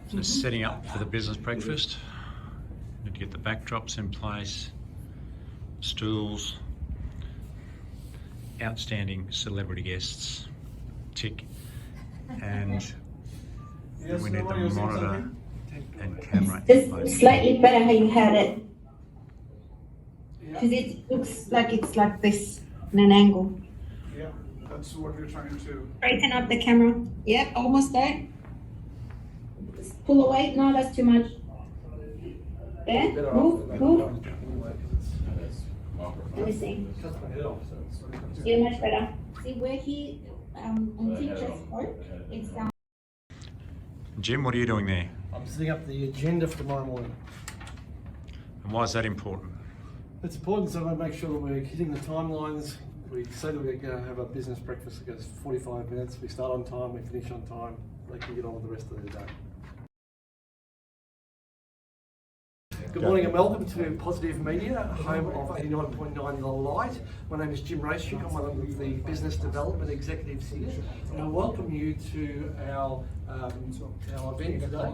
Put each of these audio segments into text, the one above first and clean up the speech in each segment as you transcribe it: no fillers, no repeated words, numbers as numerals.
So setting up for the business breakfast. Need to get the backdrops in place, stools, outstanding celebrity guests, tick, and then we need the monitor and camera in place. Just slightly better how you had it. Because it looks like it's like this in an angle. Yeah, that's what we're trying to. Straighten up the camera. Yeah, almost there. Just pull away. No, that's too much. There. Move. Let me see. See much better. See where he on teacher's part. It's down. Jim, what are you doing there? I'm setting up the agenda for tomorrow morning. And why is that important? It's important so I make sure that we're hitting the timelines. We say that we're going to have a business breakfast that goes 45 minutes. We start on time, we finish on time. They can get on with the rest of their day. Good morning and welcome to Positive Media, home of 89.9 The Light. My name is Jim Raystrick. I'm one of the business development executives here, and I welcome you to our event today.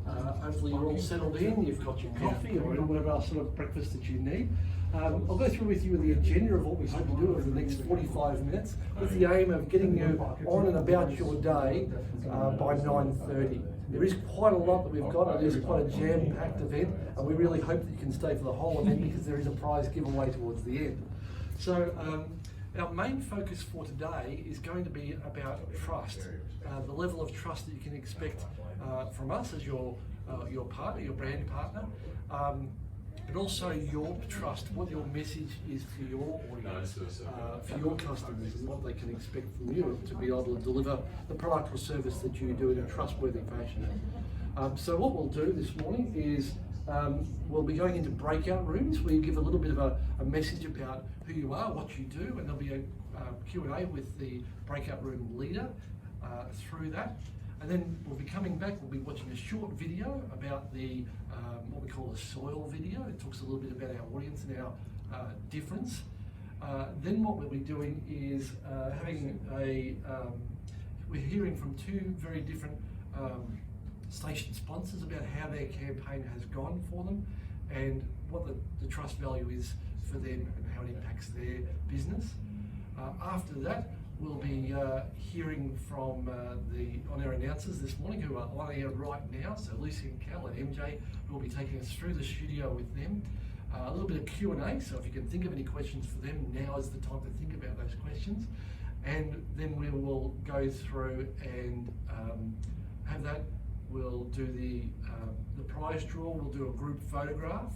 Hopefully you're all settled in, you've got your coffee or whatever else sort of breakfast that you need. I'll go through with you the agenda of what we hope to do over the next 45 minutes with the aim of getting you on and about your day by 9:30. There is quite a lot that we've got. It is quite a jam-packed event, and we really hope that you can stay for the whole event because there is a prize giveaway towards the end. So our main focus for today is going to be about trust, the level of trust that you can expect from us as your partner, your brand partner, but also your trust, what your message is to your audience, for your customers, and what they can expect from you to be able to deliver the product or service that you do in a trustworthy fashion. So what we'll do this morning is we'll be going into breakout rooms where you give a little bit of a message about who you are, what you do, and there'll be a Q&A with the breakout room leader through that. And then we'll be coming back, we'll be watching a short video about the what we call a soil video. It talks a little bit about our audience and our difference. Then what we'll be doing is we're hearing from two very different station sponsors about how their campaign has gone for them and what the trust value is for them and how it impacts their business. After that, we'll be hearing from the on-air announcers this morning who are on air right now. So Lucy and Cal and MJ will be taking us through the studio with them. A little bit of Q&A, so if you can think of any questions for them, now is the time to think about those questions. And then we will go through and have that. We'll do the prize draw, we'll do a group photograph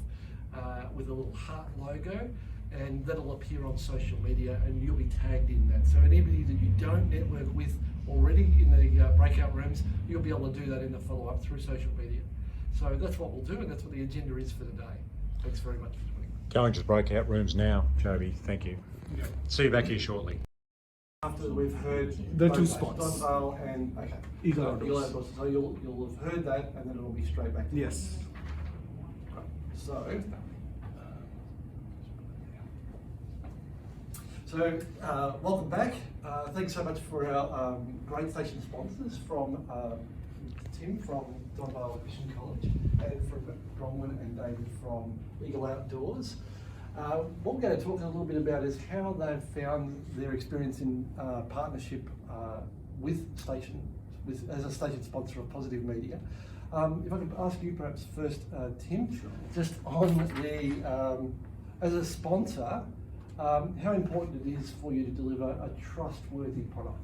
with a little heart logo, and that'll appear on social media and you'll be tagged in that. So anybody that you don't network with already in the breakout rooms, you'll be able to do that in the follow-up through social media. So that's what we'll do, and that's what the agenda is for today. Thanks very much for joining. Going to the breakout rooms now, Joby. Thank you. Yeah. See you back here shortly. After we've heard The two both spots. Donvale and Eagle Outdoors. So you'll have heard that, and then it'll be straight back to Yes. So welcome back. Thanks so much for our great station sponsors from Tim from Donvale Christian College and from Bronwyn and David from Eagle Outdoors. What we're going to talk a little bit about is how they've found their experience in partnership as a station sponsor of Positive Media. If I could ask you perhaps first, Tim, Sure. just on the, as a sponsor, how important it is for you to deliver a trustworthy product?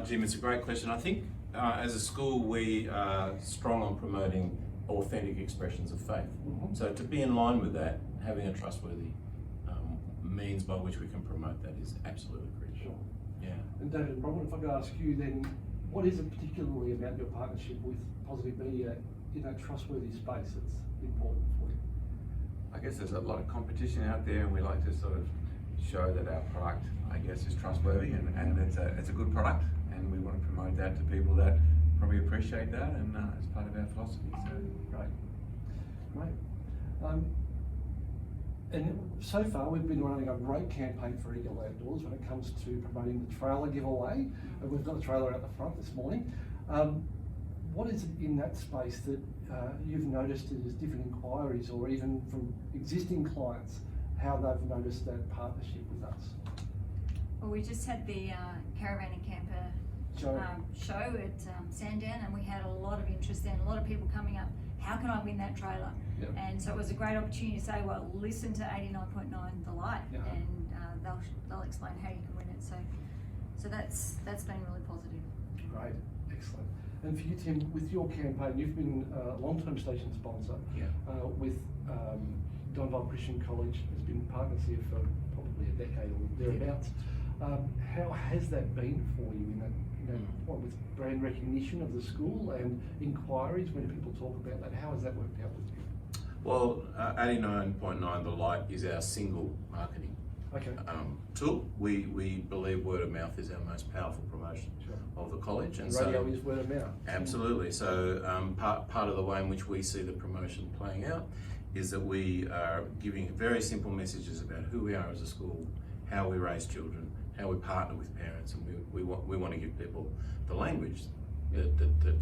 Jim, it's a great question. I think as a school we are strong on promoting authentic expressions of faith. Mm-hmm. So to be in line with that, having a trustworthy means by which we can promote that is absolutely crucial. Sure. Yeah. And David and Bronwyn, if I could ask you then, what is it particularly about your partnership with Positive Media in that trustworthy space that's important for you? I guess there's a lot of competition out there, and we like to sort of show that our product, I guess, is trustworthy and it's a good product, and we want to promote that to people that probably appreciate that, and it's part of our philosophy. So Great. And so far we've been running a great campaign for Eagle Outdoors when it comes to promoting the trailer giveaway, and we've got a trailer out the front this morning. what is it in that space that you've noticed as different inquiries, or even from existing clients, how they've noticed that partnership with us? Well, we just had the Caravan and Camper show at Sandown, and we had a lot of interest and a lot of people coming up, how can I win that trailer? Yep. And so it was a great opportunity to say, well, listen to 89.9 The Light, and they'll explain how you can win it. So that's been really positive. Great, excellent. And for you, Tim, with your campaign, you've been a long-term station sponsor with Donville Christian College, has been partners here for probably a decade or thereabouts. How has that been for you in that, with brand recognition of the school and inquiries when people talk about that? How has that worked out with you? Well, 89.9 The Light is our single marketing tool. We believe word of mouth is our most powerful promotion of the college, and radio is word of mouth. Absolutely. So part of the way in which we see the promotion playing out is that we are giving very simple messages about who we are as a school, how we raise children, how we partner with parents, and we want to give people the language that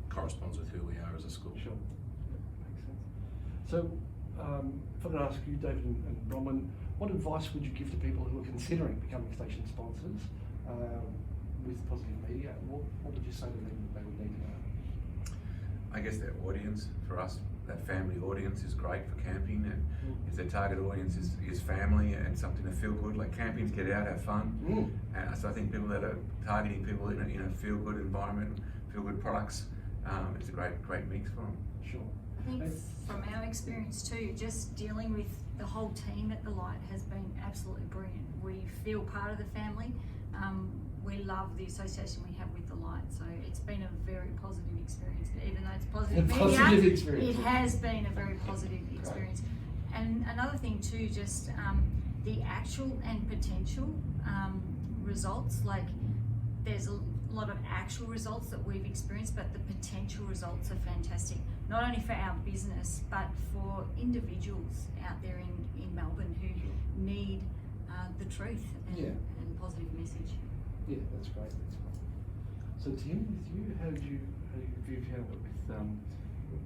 corresponds with who we are as a school. Sure, makes sense. So, if I could ask you, David and Bronwyn, what advice would you give to people who are considering becoming station sponsors with Positive Media? What would you say to them that they would need to know? I guess their audience for us, that family audience is great for camping, and if their target audience is family and something to feel good, like camping to get out, have fun. And so I think people that are targeting people in a feel good environment, feel good products, it's a great mix for them. Sure. I think from our experience too, just dealing with the whole team at the Light has been absolutely brilliant. We feel part of the family. We love the association we have with the Light, so it's been a very positive experience. Even though it's positive media, it has been a very positive experience. And another thing too, just the actual and potential results. Like, there's a lot of actual results that we've experienced, but the potential results are fantastic. Not only for our business, but for individuals out there in Melbourne who need the truth and positive message. Yeah, that's great. So Tim, with you, how do you found it with,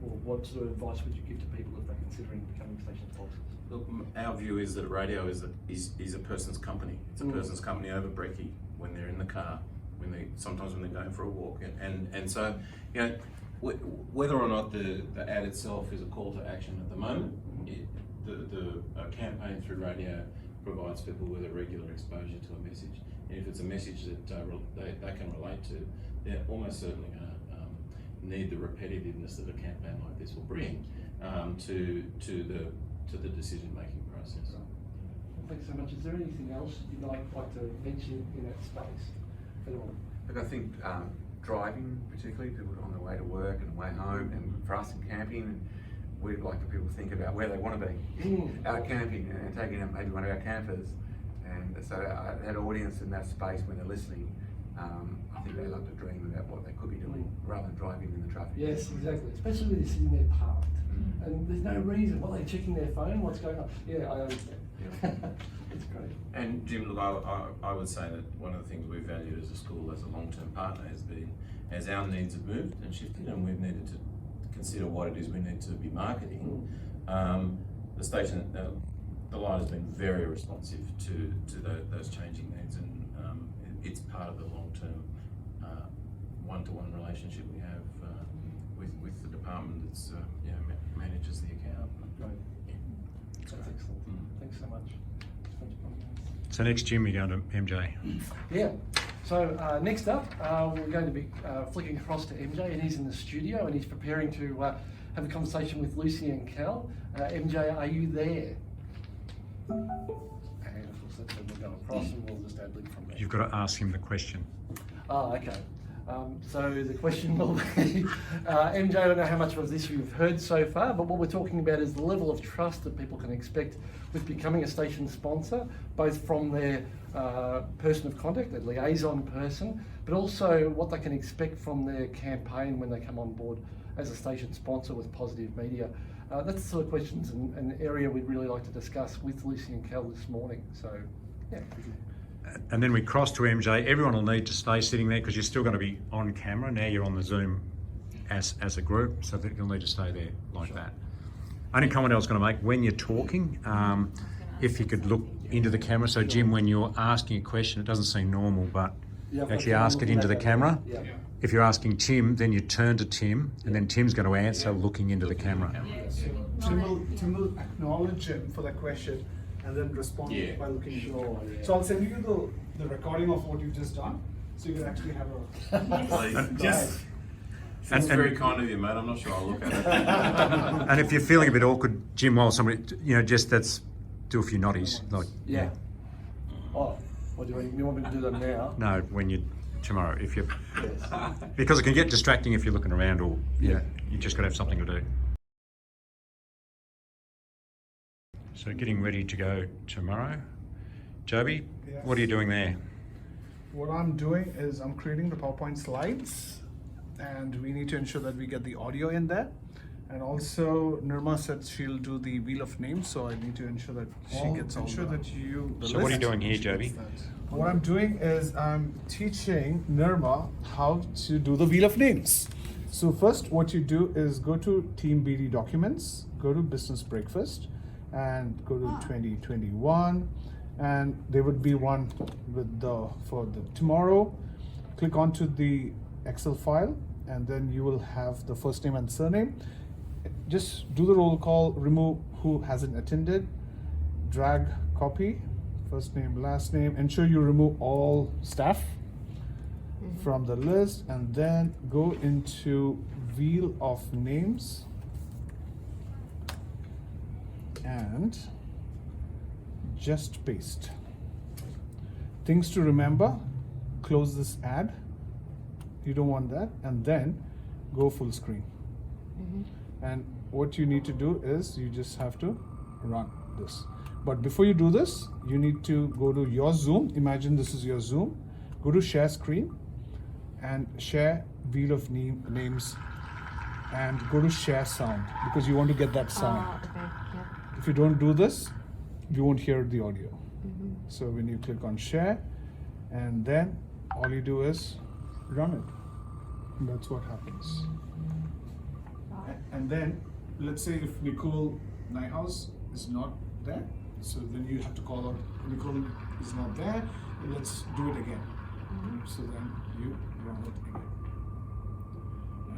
or what sort of advice would you give to people if they're considering becoming station sponsors? Look, our view is that radio is a person's company. It's a person's company over brekkie, when they're in the car, sometimes when they're going for a walk, and so whether or not the ad itself is a call to action at the moment, the campaign through radio provides people with a regular exposure to a message. And if it's a message that they can relate to, they're almost certainly going to need the repetitiveness that a campaign like this will bring to the decision-making process. Well, thanks so much. Is there anything else you'd like to mention in that space at all? Look, I think driving, particularly people on their way to work and way home, and for us in camping, we'd like people to think about where they want to be out camping and taking out maybe one of our campers. And so that audience in that space, when they're listening, I think they love to dream about what they could be doing rather than driving in the traffic. Yes, exactly. Especially when they're sitting there parked. And there's no reason. What, are they checking their phone? What's going on? Yeah, I understand. That's great. And Jim, look, I would say that one of the things we've valued as a school, as a long-term partner, has been, as our needs have moved and shifted, and we've needed to consider what it is we need to be marketing, the station, the Light has been very responsive to those changing needs, and it's part of the long-term one-to-one relationship we have with the department that's manages the account. Great. That's excellent. Thanks so much. So next, Jim, we go to MJ. Yeah. So next up, we're going to be flicking across to MJ, and he's in the studio and he's preparing to have a conversation with Lucy and Cal. MJ, are you there? And of course, that's when we'll go across and we'll just ad-lib from there. You've got to ask him the question. Oh, okay. So the question will be, MJ, I don't know how much of this you've heard so far, but what we're talking about is the level of trust that people can expect with becoming a station sponsor, both from their person of contact, their liaison person, but also what they can expect from their campaign when they come on board as a station sponsor with Positive Media. That's the sort of questions and an area we'd really like to discuss with Lucy and Cal this morning. So, yeah. And then we cross to MJ. Everyone will need to stay sitting there because you're still going to be on camera. Now you're on the Zoom as a group, so that you'll need to stay there like that. Only comment I was going to make, when you're talking, if you could look into the camera. So Jim, when you're asking a question, it doesn't seem normal, but actually ask it into the camera. Yeah. If you're asking Tim, then you turn to Tim, and then Tim's going to answer looking into the camera. Tim will acknowledge him for that question and then respond by looking into it. So I'll send you the recording of what you've just done, so you can actually have a... Yes. And- It's and- very kind of you, mate. I'm not sure I'll look at it. And if you're feeling a bit awkward, Jim, while somebody, just do a few noddies, like Yeah. Oh, what do you want me to do that now? no, when you tomorrow, if you, Yes. because it can get distracting if you're looking around, or you just got to have something to do. So getting ready to go tomorrow. Joby, Yes. what are you doing there? What I'm doing is I'm creating the PowerPoint slides, and we need to ensure that we get the audio in there. And also, Nirma said she'll do the wheel of names, so I need to ensure that she gets all So what are you list. doing here, Joby? What I'm doing is I'm teaching Nirma how to do the wheel of names. So first, what you do is go to Team BD Documents, go to Business Breakfast, and go to 2021, and there would be one with for the tomorrow. Click onto the Excel file, and then you will have the first name and surname. Just do the roll call, remove who hasn't attended, drag copy, first name, last name, ensure you remove all staff from the list, and then go into wheel of names and just paste. Things to remember, close this ad, you don't want that, and then go full screen. And what you need to do is you just have to run this. But before you do this, you need to go to your Zoom. Imagine this is your Zoom. Go to share screen and share wheel of names, and go to share sound, because you want to get that sound. Okay. Yeah. If you don't do this, you won't hear the audio. So when you click on share, and then all you do is run it. And that's what happens. And then, let's say if Nicole Nyhouse is not there, so then you have to call out Nicole is not there. Let's do it again. So then you run it again.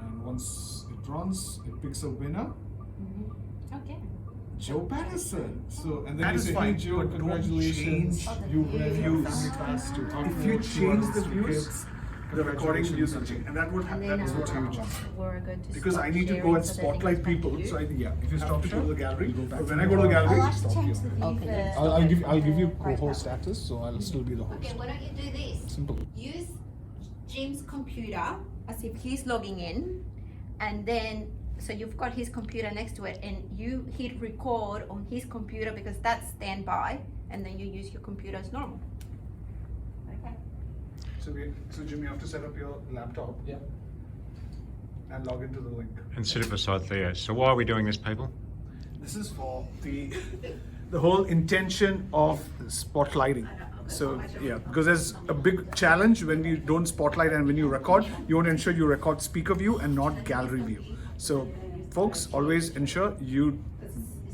And once it runs, it picks a winner. Okay. Joe Patterson. So and then That you is say, fine, hey Joe, but don't congratulations. change You win your views. family class to If you change the views, the recording views will change, and that would And happen. then That is what you jump. we're going to Because stop I need to sharing go and so that they spotlight can find people. you. So if you stop to go to the gallery, but when I to go to the gallery, I'll stop change you. the view Okay. for- I'll give you co-host status, so I'll still be the host. Okay, why don't you do this? Simple. Use Jim's computer as if he's logging in, and then so you've got his computer next to it, and you hit record on his computer because that's standby, and then you use your computer as normal. Okay. So Jim, you have to set up your laptop. Yeah. And log into the link. And sit it beside Theo. So why are we doing this, people? This is for the whole intention of spotlighting. So yeah, because there's a big challenge when you don't spotlight, and when you record, you want to ensure you record speaker view and not gallery view. So folks, always ensure you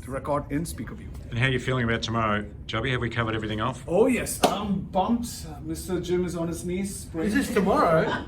record in speaker view. And how are you feeling about tomorrow, Joby? Have we covered everything off? Oh yes, I'm pumped. Mr. Jim is on his knees. Is this tomorrow?